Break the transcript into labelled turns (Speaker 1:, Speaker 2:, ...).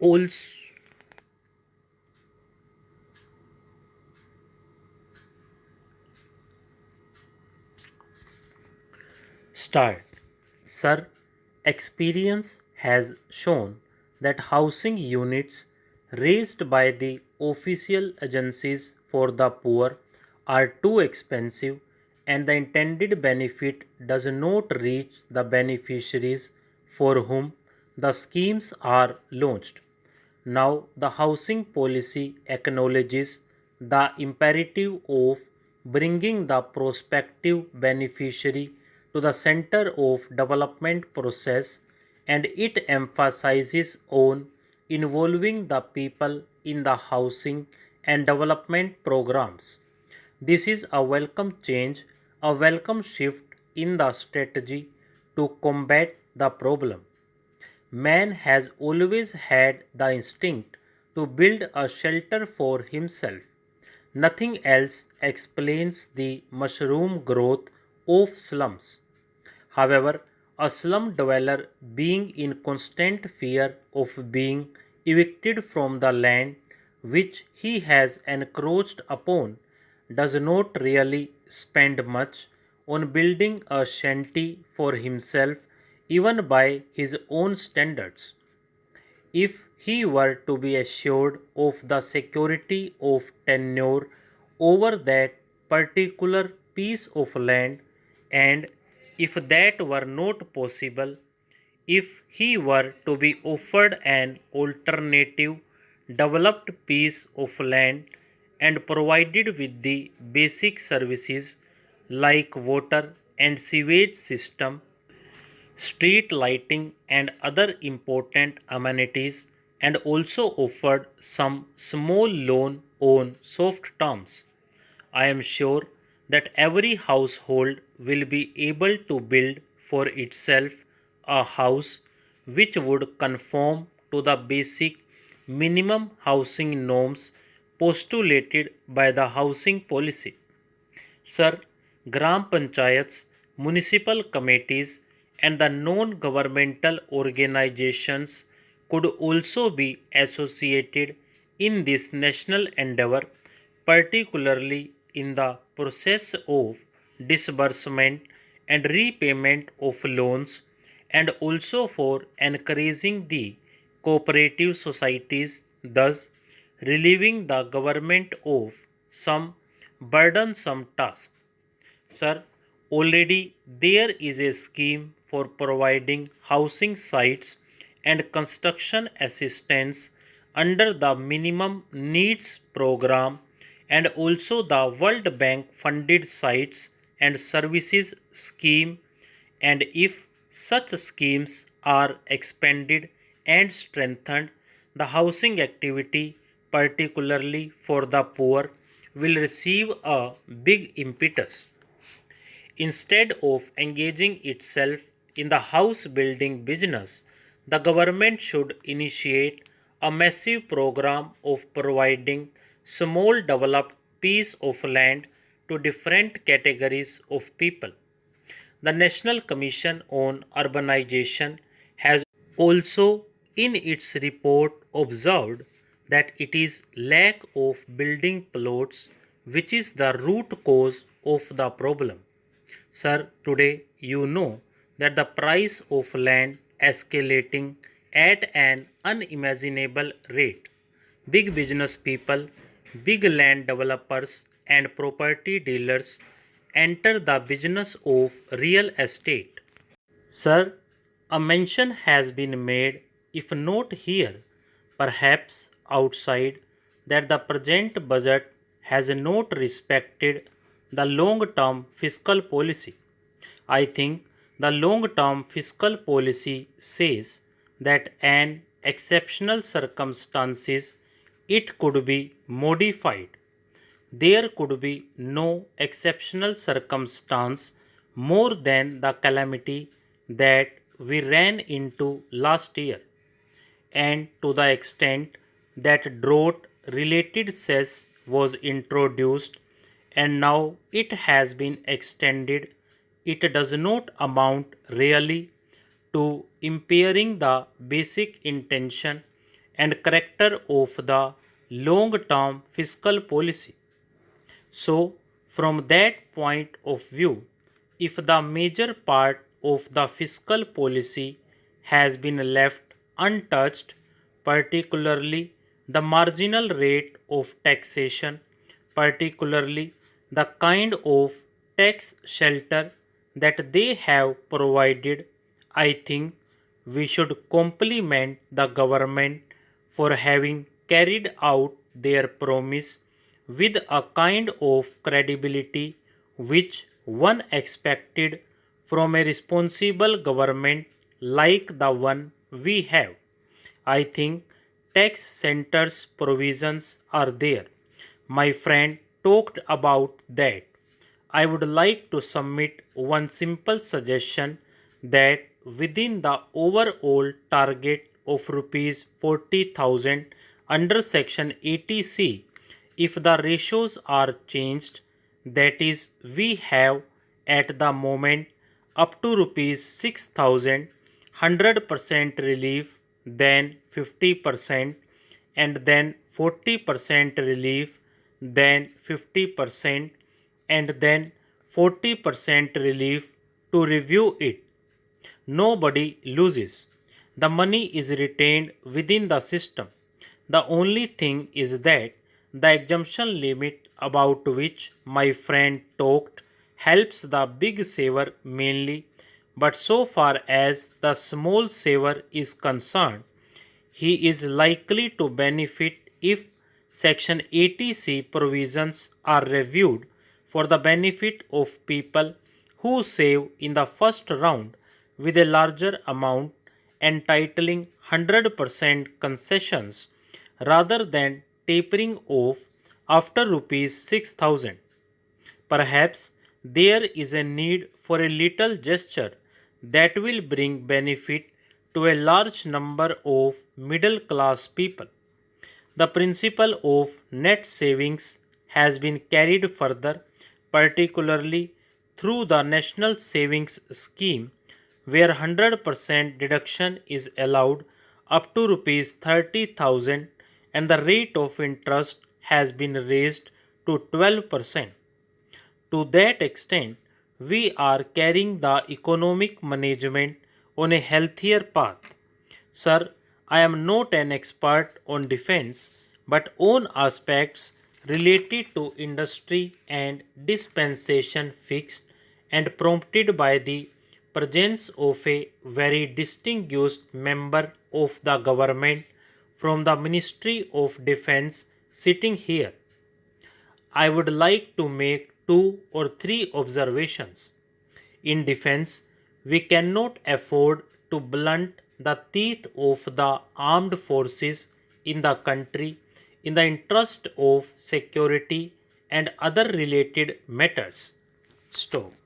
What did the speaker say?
Speaker 1: also start. Sir, experience has shown that housing units raised by the official agencies for the poor are too expensive and the intended benefit does not reach the beneficiaries for whom the schemes are launched. Now, the housing policy acknowledges the imperative of bringing the prospective beneficiary to the center of development process, and it emphasizes on involving the people in the housing and development programs. This is a welcome change, a welcome shift in the strategy to combat the problem. Man has always had the instinct to build a shelter for himself. Nothing else explains the mushroom growth of slums. However, a slum dweller being in constant fear of being evicted from the land which he has encroached upon does not really spend much on building a shanty for himself even by his own standards. If he were to be assured of the security of tenure over that particular piece of land, and if that were not possible, if he were to be offered an alternative developed piece of land and provided with the basic services like water and sewage system, street lighting, and other important amenities, and also offered some small loan on soft terms. I am sure that every household will be able to build for itself a house which would conform to the basic minimum housing norms postulated by the housing policy. Sir, Gram Panchayats, municipal committees, and the non governmental organizations could also be associated in this national endeavor, particularly in the process of disbursement and repayment of loans, and also for encouraging the cooperative societies, thus relieving the government of some burdensome task. Sir, already there is a scheme for providing housing sites and construction assistance under the Minimum Needs Program, and also the World Bank funded sites and services scheme, and if such schemes are expanded and strengthened, the housing activity, particularly for the poor, will receive a big impetus. Instead of engaging itself in the house building business, the government should initiate a massive program of providing small developed piece of land to different categories of people. The National Commission on Urbanization has also in its report observed that it is lack of building plots which is the root cause of the problem. Sir, today you know that the price of land escalating at an unimaginable rate. Big business people, big land developers, and property dealers enter the business of real estate. Sir, a mention has been made, if not here, perhaps outside, that the present budget has not respected the long term fiscal policy. I think the long term fiscal policy says that an exceptional circumstances it could be modified. There could be no exceptional circumstance more than the calamity that we ran into last year, and to the extent that drought related cess was introduced and now it has been extended, it does not amount really to impairing the basic intention and character of the long-term fiscal policy. So, from that point of view, if the major part of the fiscal policy has been left untouched, particularly the marginal rate of taxation, particularly the kind of tax shelter that they have provided, I think we should compliment the government for having carried out their promise with a kind of credibility which one expected from a responsible government like the one we have. I think tax centers provisions are there. My friend talked about that. I would like to submit one simple suggestion that within the overall target of rupees 40,000 under section 80C, if the ratios are changed, that is we have at the moment up to rupees 6,000 100% relief, then 50%, and then 40% relief, then 50%, and then 40% relief to review it. Nobody loses. The money is retained within the system. The only thing is that the exemption limit about which my friend talked helps the big saver mainly, but so far as the small saver is concerned, he is likely to benefit if Section 80C provisions are reviewed for the benefit of people who save in the first round with a larger amount entitling 100% concessions rather than tapering off after rupees 6,000. Perhaps there is a need for a little gesture that will bring benefit to a large number of middle class people. The principle of net savings has been carried further, particularly through the National Savings Scheme, where 100% deduction is allowed up to rupees 30,000 and the rate of interest has been raised to 12%. To that extent, we are carrying the economic management on a healthier path. Sir, I am not an expert on defense, but on aspects related to industry and dispensation fixed and prompted by the presence of a very distinguished member of the government from the Ministry of Defense sitting here. I would like to make two or three observations. In defense, we cannot afford to blunt the teeth of the armed forces in the country in the interest of security and other related matters. Stop.